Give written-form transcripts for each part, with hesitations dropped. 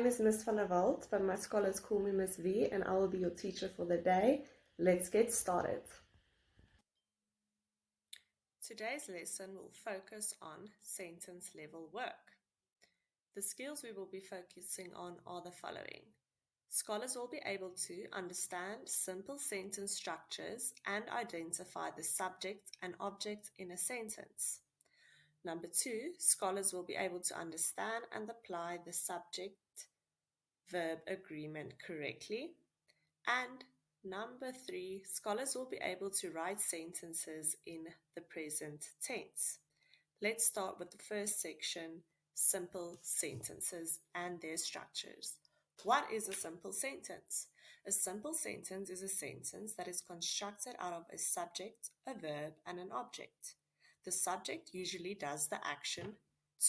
is Miss van der Walt, but my scholars call me Miss V, and I will be your teacher for the day. Let's get started. Today's lesson will focus on sentence level work. The skills we will be focusing on are the following. Scholars will be able to understand simple sentence structures and identify the subject and object in a sentence. Number 2, scholars will be able to understand and apply the subject-verb agreement correctly. And number 3, scholars will be able to write sentences in the present tense. Let's start with the first section, simple sentences and their structures. What is a simple sentence? A simple sentence is a sentence that is constructed out of a subject, a verb, and an object. The subject usually does the action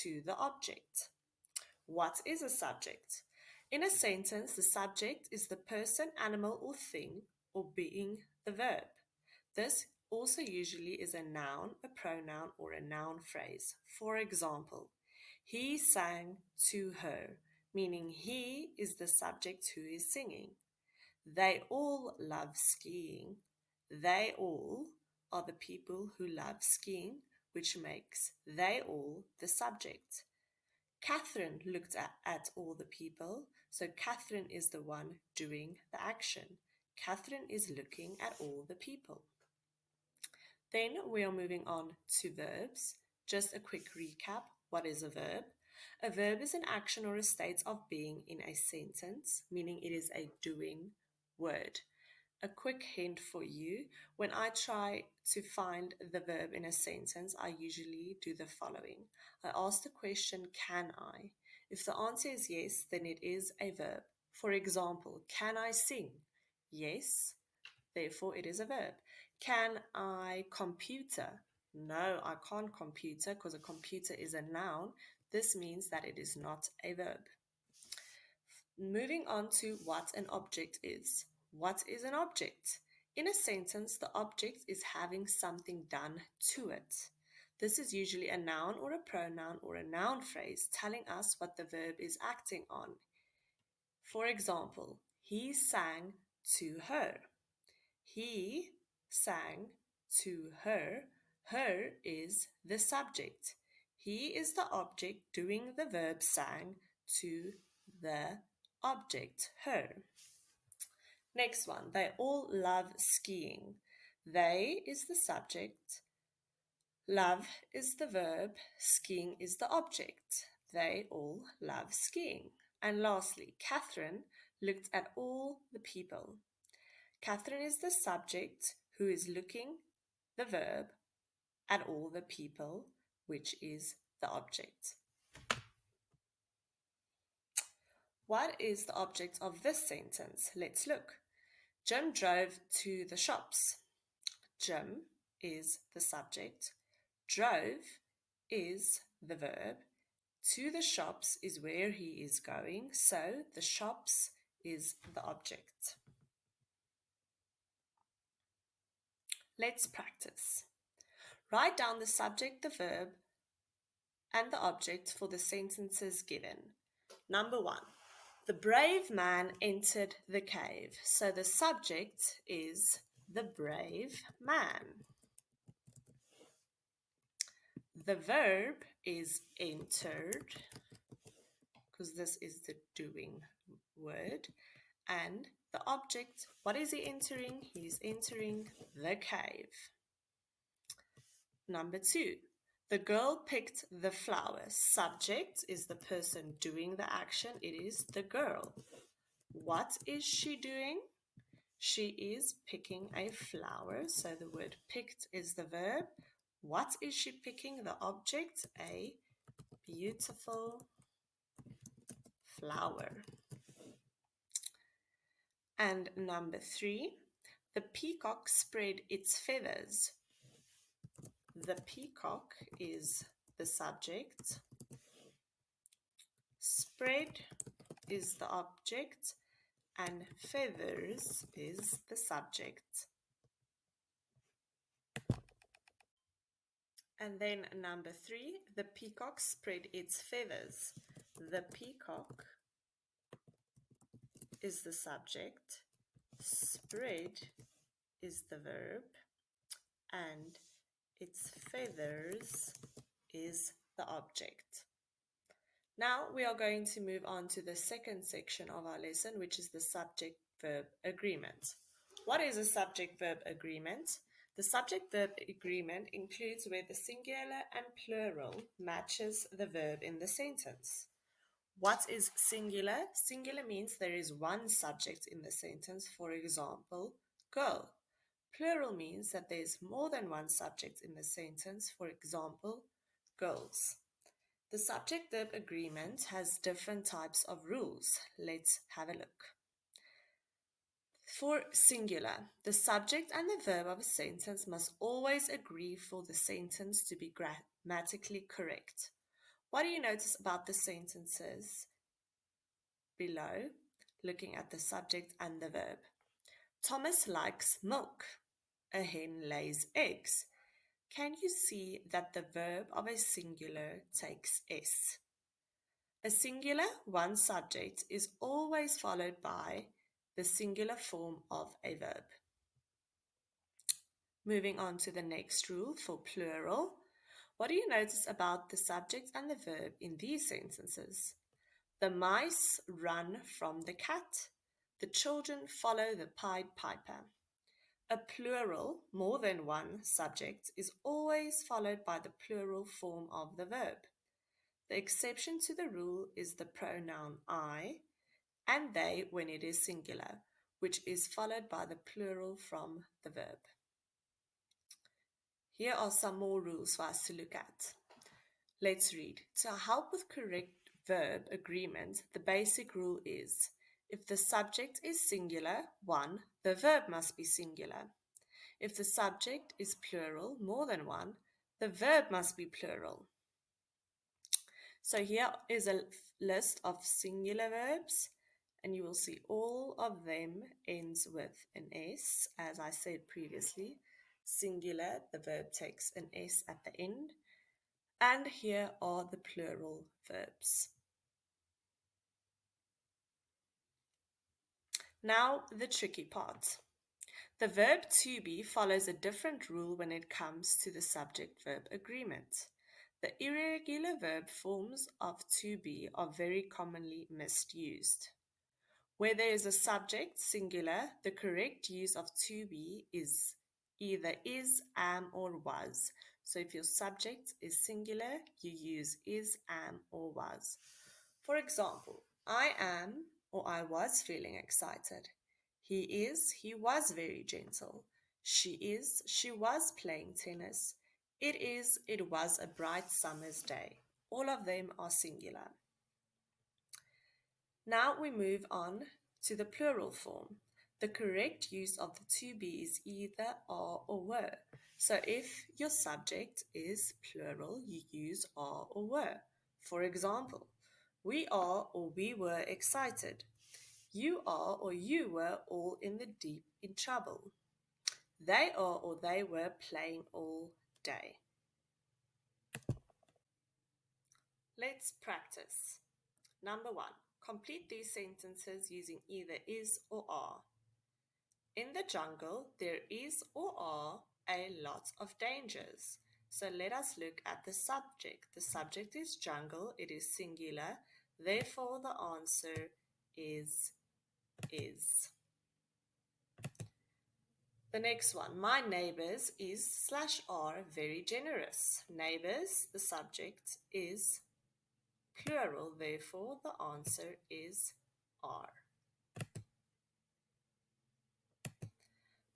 to the object. What is a subject? In a sentence, the subject is the person, animal, or thing, or being the verb. This also usually is a noun, a pronoun, or a noun phrase. For example, he sang to her, meaning he is the subject who is singing. They all love skiing. They all are the people who love skiing, which makes they all the subject. Catherine looked at all the people, so Catherine is the one doing the action. Catherine is looking at all the people. Then we are moving on to verbs. Just a quick recap. What is a verb? A verb is an action or a state of being in a sentence, meaning it is a doing word. A quick hint for you, when I try to find the verb in a sentence, I usually do the following. I ask the question, can I? If the answer is yes, then it is a verb. For example, can I sing? Yes, therefore it is a verb. Can I computer? No, I can't computer because a computer is a noun. This means that it is not a verb. Moving on to what an object is. What is an object? In a sentence, the object is having something done to it. This is usually a noun or a pronoun or a noun phrase telling us what the verb is acting on. For example, he sang to her. He sang to her. Her is the subject. He is the object doing the verb sang to the object, her. Next one, they all love skiing. They is the subject, love is the verb, skiing is the object. They all love skiing. And lastly, Catherine looked at all the people. Catherine is the subject who is looking, the verb, at all the people, which is the object. What is the object of this sentence? Let's look. Jim drove to the shops. Jim is the subject. Drove is the verb. To the shops is where he is going, so the shops is the object. Let's practice. Write down the subject, the verb, and the object for the sentences given. Number 1. The brave man entered the cave. So the subject is the brave man. The verb is entered, because this is the doing word. And the object, what is he entering? He's entering the cave. Number 2. The girl picked the flowers. Subject is the person doing the action. It is the girl. What is she doing? She is picking a flower. So the word picked is the verb. What is she picking? The object, a beautiful flower. And number 3, the peacock spread its feathers. The peacock is the subject. Spread is the object. And feathers is the subject. And then number 3, the peacock spread its feathers. The peacock is the subject, spread is the verb, and its feathers is the object. Now we are going to move on to the second section of our lesson, which is the subject-verb agreement. What is a subject-verb agreement? The subject-verb agreement includes where the singular and plural matches the verb in the sentence. What is singular? Singular means there is one subject in the sentence, for example, girl. Plural means that there is more than one subject in the sentence, for example, girls. The subject-verb agreement has different types of rules. Let's have a look. For singular, the subject and the verb of a sentence must always agree for the sentence to be grammatically correct. What do you notice about the sentences below, looking at the subject and the verb? Thomas likes milk. A hen lays eggs. Can you see that the verb of a singular takes S? A singular, one subject, is always followed by the singular form of a verb. Moving on to the next rule for plural. What do you notice about the subject and the verb in these sentences? The mice run from the cat. The children follow the Pied Piper. A plural, more than one subject, is always followed by the plural form of the verb. The exception to the rule is the pronoun I and they when it is singular, which is followed by the plural from the verb. Here are some more rules for us to look at. Let's read. To help with correct verb agreement, the basic rule is, if the subject is singular, 1, the verb must be singular. If the subject is plural, more than one, the verb must be plural. So here is a list of singular verbs, and you will see all of them ends with an S. As I said previously, singular, the verb takes an S at the end. And here are the plural verbs. Now the tricky part. The verb to be follows a different rule when it comes to the subject-verb agreement. The irregular verb forms of to be are very commonly misused. Where there is a subject, singular, the correct use of to be is either is, am, or was. So if your subject is singular, you use is, am, or was. For example, I am or I was feeling excited. He was very gentle. She was playing tennis. It was a bright summer's day. All of them are singular. Now we move on to the plural form. The correct use of the to be is either are or were. So if your subject is plural, you use are or were. For example, we are or we were excited. You are or you were all in the deep in trouble. They are or they were playing all day. Let's practice. Number 1. Complete these sentences using either is or are. In the jungle, there is or are a lot of dangers. So let us look at the subject. The subject is jungle. It is singular. Therefore, the answer is. The next one, my neighbors is/are very generous. Neighbors, the subject is plural, therefore the answer is are.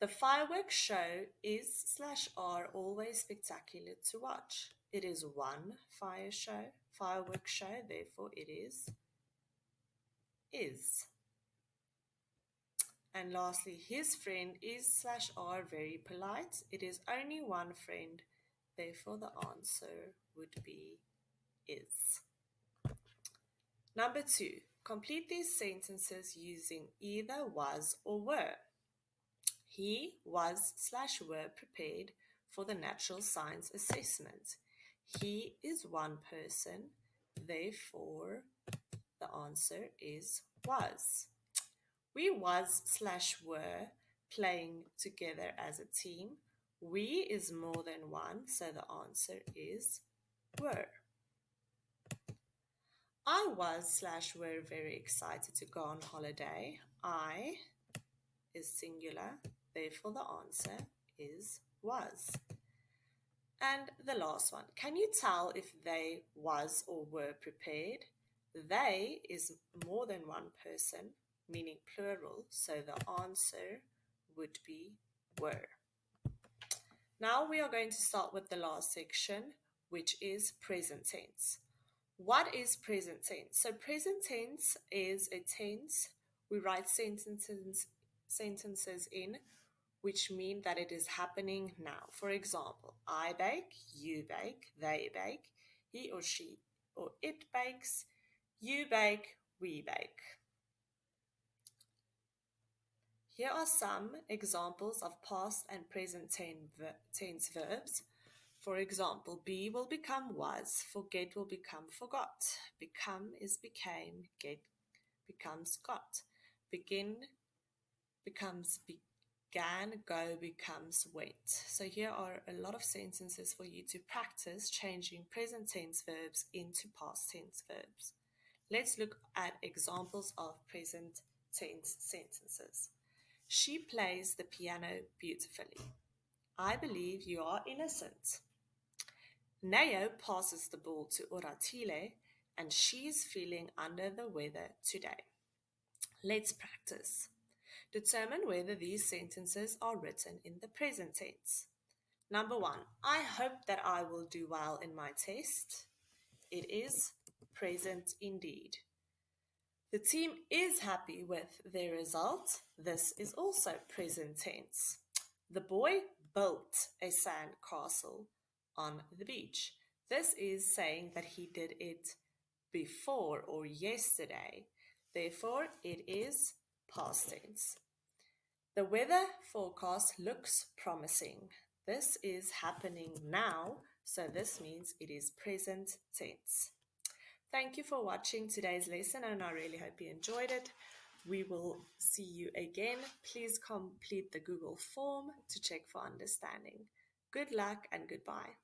The fireworks show is/are always spectacular to watch. It is one fireworks show, therefore it is. And lastly, his friend is/are very polite. It is only one friend, therefore the answer would be is. Number 2, complete these sentences using either was or were. He was/were prepared for the natural science assessment. He is one person, therefore the answer is was. We was/were playing together as a team. We is more than one, so the answer is were. I was/were very excited to go on holiday. I is singular, therefore the answer is was. And the last one, can you tell if they was or were prepared? They is more than one person, meaning plural, so the answer would be were. Now we are going to start with the last section, which is present tense. What is present tense? So present tense is a tense we write sentences in which mean that it is happening now. For example, I bake, you bake, they bake, he or she or it bakes, you bake, we bake. Here are some examples of past and present tense verbs. For example, be will become was, forget will become forgot, become is became, get becomes got, begin becomes began, go becomes went. So here are a lot of sentences for you to practice changing present tense verbs into past tense verbs. Let's look at examples of present tense sentences. She plays the piano beautifully. I believe you are innocent. Neo passes the ball to Oratile and she is feeling under the weather today. Let's practice. Determine whether these sentences are written in the present tense. Number 1, I hope that I will do well in my test. It is present indeed. The team is happy with their result. This is also present tense. The boy built a sand castle on the beach. This is saying that he did it before or yesterday. Therefore, it is past tense. The weather forecast looks promising. This is happening now, so this means it is present tense. Thank you for watching today's lesson, and I really hope you enjoyed it. We will see you again. Please complete the Google form to check for understanding. Good luck and goodbye.